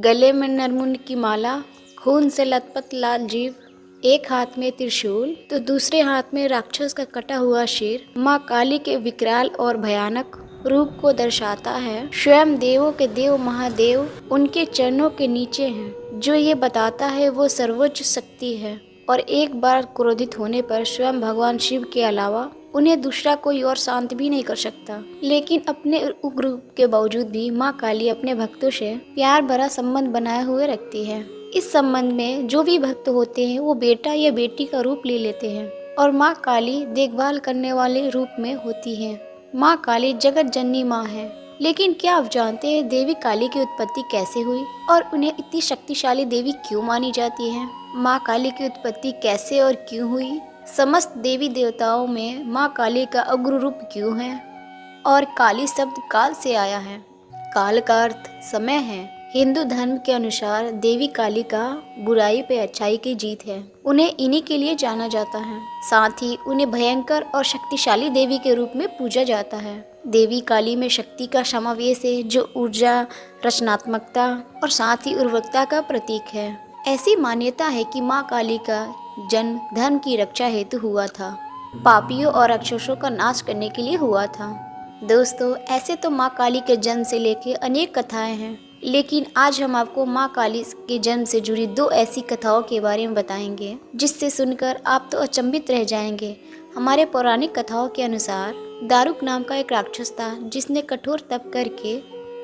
गले में नरमुंड की माला, खून से लथपथ लाल जीव, एक हाथ में त्रिशूल तो दूसरे हाथ में राक्षस का कटा हुआ शेर माँ काली के विकराल और भयानक रूप को दर्शाता है। स्वयं देवों के देव महादेव उनके चरणों के नीचे हैं, जो ये बताता है वो सर्वोच्च शक्ति है और एक बार क्रोधित होने पर स्वयं भगवान शिव के अलावा उन्हें दूसरा कोई और शांत भी नहीं कर सकता। लेकिन अपने उग्र रूप के बावजूद भी माँ काली अपने भक्तों से प्यार भरा संबंध बनाए हुए रखती है। इस संबंध में जो भी भक्त होते हैं वो बेटा या बेटी का रूप ले लेते हैं और माँ काली देखभाल करने वाले रूप में होती है। माँ काली जगत जननी माँ है। लेकिन क्या आप जानते हैं देवी काली की उत्पत्ति कैसे हुई और उन्हें इतनी शक्तिशाली देवी क्यों मानी जाती है? माँ काली की उत्पत्ति कैसे और क्यों हुई? समस्त देवी देवताओं में माँ काली का अग्र रूप क्यों है? और काली शब्द काल से आया है। काल का अर्थ समय है। हिंदू धर्म के अनुसार देवी काली का बुराई पे अच्छाई की जीत है। उन्हें इन्हीं के लिए जाना जाता है। साथ ही उन्हें भयंकर और शक्तिशाली देवी के रूप में पूजा जाता है। देवी काली में शक्ति का समावेश है, जो ऊर्जा, रचनात्मकता और साथ ही उर्वरकता का प्रतीक है। ऐसी मान्यता है कि माँ काली का जन्म धर्म की रक्षा हेतु हुआ था, पापियों और राक्षसों का नाश करने के लिए हुआ था। दोस्तों, ऐसे तो माँ काली के जन्म से लेकर अनेक कथाएं हैं, लेकिन आज हम आपको माँ काली के जन्म से जुड़ी दो ऐसी कथाओं के बारे में बताएंगे जिससे सुनकर आप तो अचंभित रह जाएंगे। हमारे पौराणिक कथाओं के अनुसार दारुक नाम का एक राक्षस था, जिसने कठोर तप करके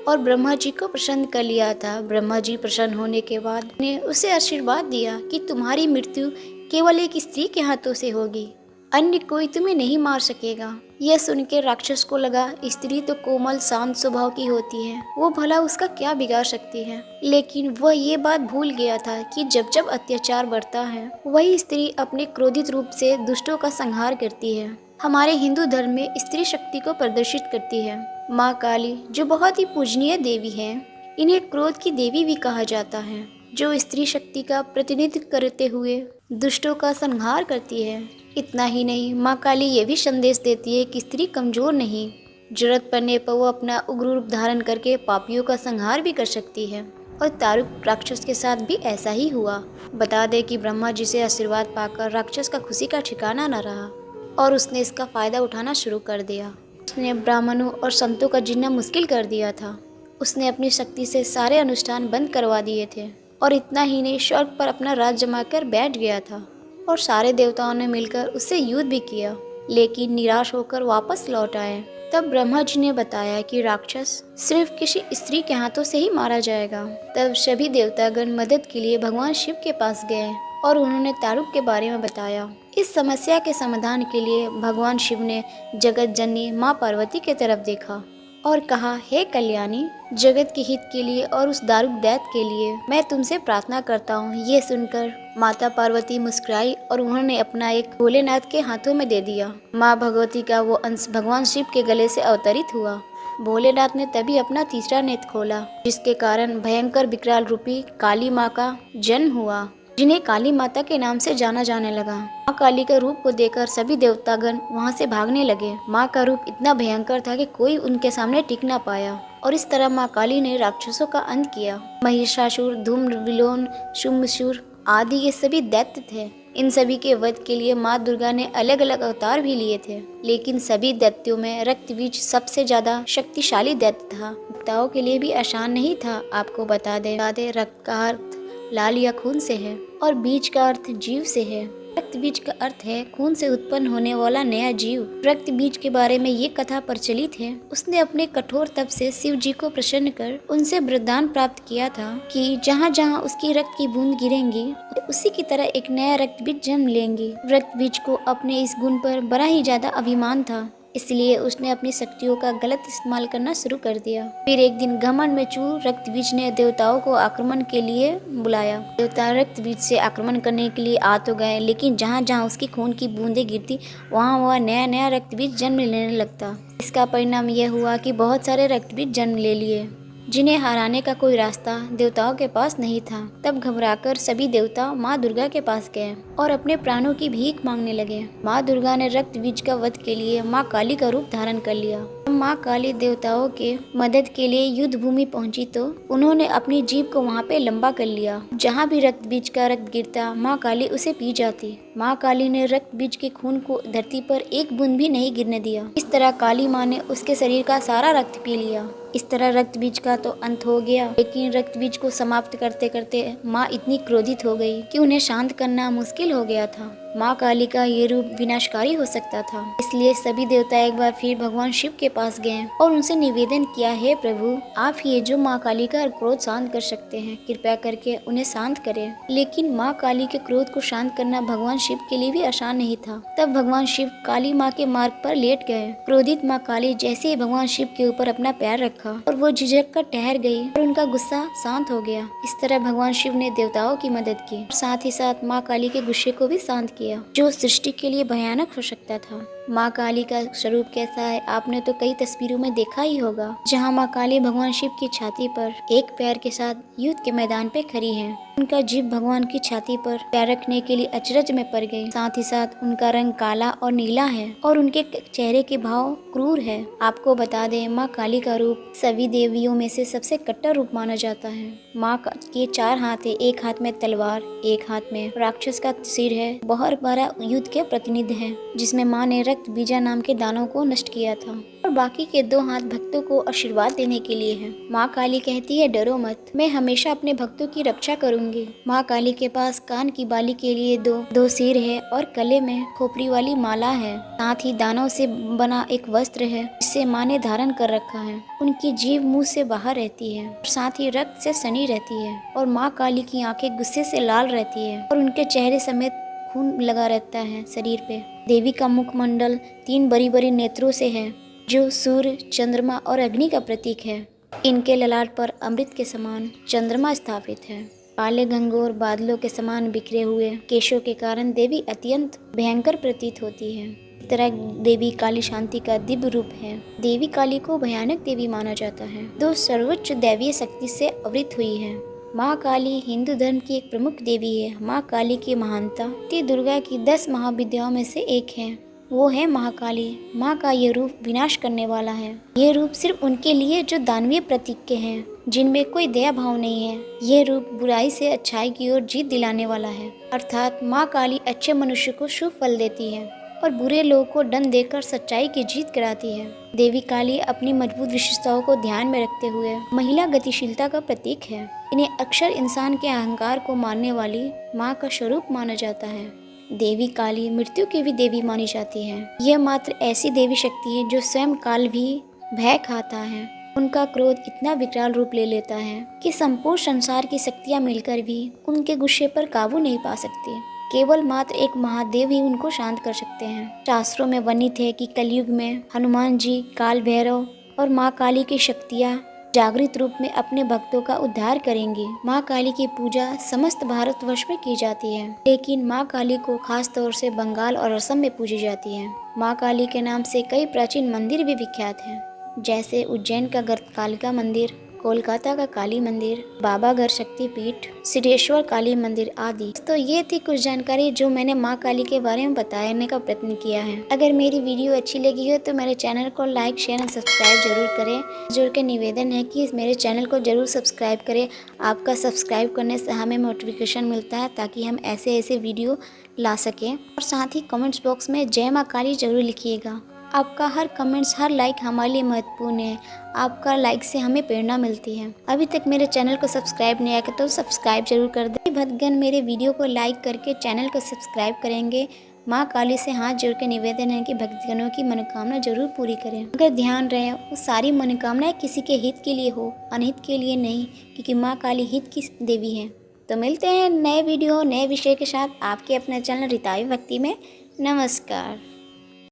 और ब्रह्मा जी को प्रसन्न कर लिया था। ब्रह्मा जी प्रसन्न होने के बाद ने उसे आशीर्वाद दिया कि तुम्हारी मृत्यु केवल एक स्त्री के हाथों से होगी, अन्य कोई तुम्हें नहीं मार सकेगा। यह सुनकर राक्षस को लगा स्त्री तो कोमल शांत स्वभाव की होती है, वो भला उसका क्या बिगाड़ सकती है। लेकिन वह ये बात भूल गया था कि जब जब अत्याचार बढ़ता है वही स्त्री अपने क्रोधित रूप से दुष्टों का संहार करती है। हमारे हिंदू धर्म में स्त्री शक्ति को प्रदर्शित करती है। माँ काली जो बहुत ही पूजनीय देवी है, इन्हें क्रोध की देवी भी कहा जाता है, जो स्त्री शक्ति का प्रतिनिधित्व करते हुए दुष्टों का संहार करती है। इतना ही नहीं, माँ काली ये भी संदेश देती है कि स्त्री कमजोर नहीं, जरूरत पड़ने पर वो अपना उग्र रूप धारण करके पापियों का संहार भी कर सकती है। और तारुक राक्षस के साथ भी ऐसा ही हुआ। बता दें कि ब्रह्मा जी से आशीर्वाद पाकर राक्षस का खुशी का ठिकाना न रहा और उसने इसका फायदा उठाना शुरू कर दिया। उसने ब्राह्मणों और संतों का जीना मुश्किल कर दिया था। उसने अपनी शक्ति से सारे अनुष्ठान बंद करवा दिए थे और इतना ही नहीं, स्वर्ग पर अपना राज जमाकर बैठ गया था और सारे देवताओं ने मिलकर उससे युद्ध भी किया, लेकिन निराश होकर वापस लौट आए। तब ब्रह्मा जी ने बताया कि राक्षस सिर्फ किसी स्त्री के हाथों से ही मारा जाएगा। तब सभी देवतागण मदद के लिए भगवान शिव के पास गए और उन्होंने तारुक के बारे में बताया। इस समस्या के समाधान के लिए भगवान शिव ने जगत जननी माँ पार्वती की तरफ देखा और कहा, हे कल्याणी, जगत के हित के लिए और उस दारुक दैत्य के लिए मैं तुमसे प्रार्थना करता हूँ। ये सुनकर माता पार्वती मुस्कुराई और उन्होंने अपना एक भोलेनाथ के हाथों में दे दिया। माँ भगवती का वो अंश भगवान शिव के गले से अवतरित हुआ। भोलेनाथ ने तभी अपना तीसरा नेत्र खोला, जिसके कारण भयंकर विकराल रूपी काली माँ का जन्म हुआ, जिन्हें काली माता के नाम से जाना जाने लगा। माँ काली का रूप को देखकर सभी देवतागण वहाँ से भागने लगे। माँ का रूप इतना भयंकर था कि कोई उनके सामने टिक ना पाया और इस तरह माँ काली ने राक्षसों का अंत किया। महिषासुर, धूम्र, विलोन, शुम्भशुर आदि ये सभी दैत्य थे। इन सभी के वध के लिए माँ दुर्गा ने अलग अलग अवतार भी लिए थे, लेकिन सभी दैत्यों में रक्तबीज सबसे ज्यादा शक्तिशाली दैत्य था। देवताओं के लिए भी आसान नहीं था। आपको बता दे रक्त का अर्थ लाल या खून से है और बीज का अर्थ जीव से है। रक्त बीज का अर्थ है खून से उत्पन्न होने वाला नया जीव। रक्त बीज के बारे में ये कथा प्रचलित है। उसने अपने कठोर तप से शिव जी को प्रसन्न कर उनसे वरदान प्राप्त किया था कि जहाँ जहाँ उसकी रक्त की बूंद गिरेंगी उसी की तरह एक नया रक्त बीज जन्म लेंगी। रक्त बीज को अपने इस गुण पर बड़ा ही ज्यादा अभिमान था, इसलिए उसने अपनी शक्तियों का गलत इस्तेमाल करना शुरू कर दिया। फिर एक दिन घमंड में चूर रक्तबीज ने देवताओं को आक्रमण के लिए बुलाया। देवता रक्तबीज से आक्रमण करने के लिए आ तो गए, लेकिन जहाँ जहाँ उसकी खून की बूंदें गिरती वहाँ वह नया नया रक्तबीज जन्म लेने लगता। इसका परिणाम यह हुआ कि बहुत सारे रक्तबीज जन्म ले लिए जिन्हें हराने का कोई रास्ता देवताओं के पास नहीं था। तब घबराकर सभी देवता माँ दुर्गा के पास गए और अपने प्राणों की भीख मांगने लगे। माँ दुर्गा ने रक्त बीज का वध के लिए माँ काली का रूप धारण कर लिया। माँ काली देवताओं के मदद के लिए युद्ध भूमि पहुंची तो उन्होंने अपनी जीभ को वहां पे लंबा कर लिया। जहां भी रक्त बीज का रक्त गिरता माँ काली उसे पी जाती। माँ काली ने रक्त बीज के खून को धरती पर एक बूंद भी नहीं गिरने दिया। इस तरह काली माँ ने उसके शरीर का सारा रक्त पी लिया। इस तरह रक्त बीज का तो अंत हो गया, लेकिन रक्त बीज को समाप्त करते करते माँ इतनी क्रोधित हो गई कि उन्हें शांत करना मुश्किल हो गया था। माँ काली का ये रूप विनाशकारी हो सकता था, इसलिए सभी देवता एक बार फिर भगवान शिव के पास गए और उनसे निवेदन किया, हे प्रभु, आप ही जो माँ काली का क्रोध शांत कर सकते हैं, कृपया करके उन्हें शांत करें। लेकिन माँ काली के क्रोध को शांत करना भगवान शिव के लिए भी आसान नहीं था। तब भगवान शिव काली माँ के मार्ग पर लेट गए। क्रोधित माँ काली जैसे ही भगवान शिव के ऊपर अपना पैर रखा और वो झिझक कर ठहर गई और उनका गुस्सा शांत हो गया। इस तरह भगवान शिव ने देवताओं की मदद की और साथ ही साथ माँ काली के गुस्से को भी शांत किया, जो सृष्टि के लिए भयानक हो सकता था। माँ काली का स्वरूप कैसा है आपने तो कई तस्वीरों में देखा ही होगा, जहाँ माँ काली भगवान शिव की छाती पर एक पैर के साथ युद्ध के मैदान पे खड़ी हैं। उनका जीभ भगवान की छाती पर पैर रखने के लिए अचरज में पड़ गई। साथ ही साथ उनका रंग काला और नीला है और उनके चेहरे के भाव क्रूर है। आपको बता दें, माँ काली का रूप सभी देवियों में से सबसे कट्टर रूप माना जाता है। माँ के 4 हाथ है, एक हाथ में तलवार, एक हाथ में राक्षस का सिर है। बहुत बड़ा युद्ध के प्रतिनिधि है, जिसमें माँ ने रक्त बीजा नाम के दानों को नष्ट किया था और बाकी के 2 हाथ भक्तों को आशीर्वाद देने के लिए है। माँ काली कहती है, डरो मत, मैं हमेशा अपने भक्तों की रक्षा करूंगी। माँ काली के पास कान की बाली के लिए दो सिर है और गले में खोपड़ी वाली माला है। साथ ही दानों से बना एक वस्त्र है, जिसे माँ ने धारण कर रखा है। उनकी जीभ मुंह से बाहर रहती है और साथ ही रक्त से सनी रहती है और माँ काली की आंखें गुस्से से लाल रहती है और उनके चेहरे समेत खून लगा रहता है शरीर पे। देवी का मुखमंडल 3 बड़ी बड़ी नेत्रों से है, जो सूर्य, चंद्रमा और अग्नि का प्रतीक है। इनके ललाट पर अमृत के समान चंद्रमा स्थापित है। काले घंघोर बादलों के समान बिखरे हुए केशों के कारण देवी अत्यंत भयंकर प्रतीत होती है। इस तरह देवी काली शांति का दिव्य रूप है। देवी काली को भयानक देवी माना जाता है, जो सर्वोच्च दैवीय शक्ति से आवृत हुई है। माँ काली हिंदू धर्म की एक प्रमुख देवी है। माँ काली की महानता दुर्गा की 10 महाविद्याओं में से एक है, वो है महाकाली। माँ का ये रूप विनाश करने वाला है। ये रूप सिर्फ उनके लिए जो दानवीय प्रतीक के हैं, जिनमें कोई दया भाव नहीं है। ये रूप बुराई से अच्छाई की ओर जीत दिलाने वाला है। अर्थात माँ काली अच्छे मनुष्य को शुभ फल देती है और बुरे लोगों को दंड देकर सच्चाई की जीत कराती है। देवी काली अपनी मजबूत विशेषताओं को ध्यान में रखते हुए महिला गतिशीलता का प्रतीक है। इन्हें अक्सर इंसान के अहंकार को मारने वाली माँ का स्वरूप माना जाता है। देवी काली मृत्यु की भी देवी मानी जाती है। यह मात्र ऐसी देवी शक्ति है जो स्वयं काल भी भय खाता है। उनका क्रोध इतना विकराल रूप ले लेता है कि संपूर्ण संसार की शक्तियाँ मिलकर भी उनके गुस्से पर काबू नहीं पा सकती। केवल मात्र एक महादेव ही उनको शांत कर सकते हैं। शास्त्रों में वर्णित है कि कलयुग में हनुमान जी, काल भैरव और माँ काली की शक्तियाँ जागृत रूप में अपने भक्तों का उद्धार करेंगी। माँ काली की पूजा समस्त भारतवर्ष में की जाती है, लेकिन माँ काली को खास तौर से बंगाल और असम में पूजी जाती है। माँ काली के नाम से कई प्राचीन मंदिर भी विख्यात हैं, जैसे उज्जैन का गर्भकालिका मंदिर, कोलकाता का काली मंदिर, बाबागढ़ शक्तिपीठ, सिद्धेश्वर काली मंदिर आदि। तो ये थी कुछ जानकारी जो मैंने माँ काली के बारे में बताने का प्रयत्न किया है। अगर मेरी वीडियो अच्छी लगी हो तो मेरे चैनल को लाइक, शेयर और सब्सक्राइब जरूर करें। जोर के निवेदन है कि मेरे चैनल को जरूर सब्सक्राइब करें। आपका सब्सक्राइब करने से हमें नोटिफिकेशन मिलता है, ताकि हम ऐसे ऐसे वीडियो ला सकें। और साथ ही कमेंट्स बॉक्स में जय माँ काली जरूर लिखिएगा। आपका हर कमेंट्स, हर लाइक हमारे लिए महत्वपूर्ण है। आपका लाइक से हमें प्रेरणा मिलती है। अभी तक मेरे चैनल को सब्सक्राइब नहीं किया तो सब्सक्राइब जरूर कर दें। भक्तगण मेरे वीडियो को लाइक करके चैनल को सब्सक्राइब करेंगे। माँ काली से हाथ जोड़ के निवेदन है कि भक्तगणों की मनोकामना जरूर पूरी करें। अगर ध्यान रहे, वो सारी मनोकामनाएं किसी के हित के लिए हो, अनहित के लिए नहीं, क्योंकि माँ काली हित की देवी है। तो मिलते हैं नए वीडियो, नए विषय के साथ आपके अपने चैनल रितावी भक्ति में। नमस्कार।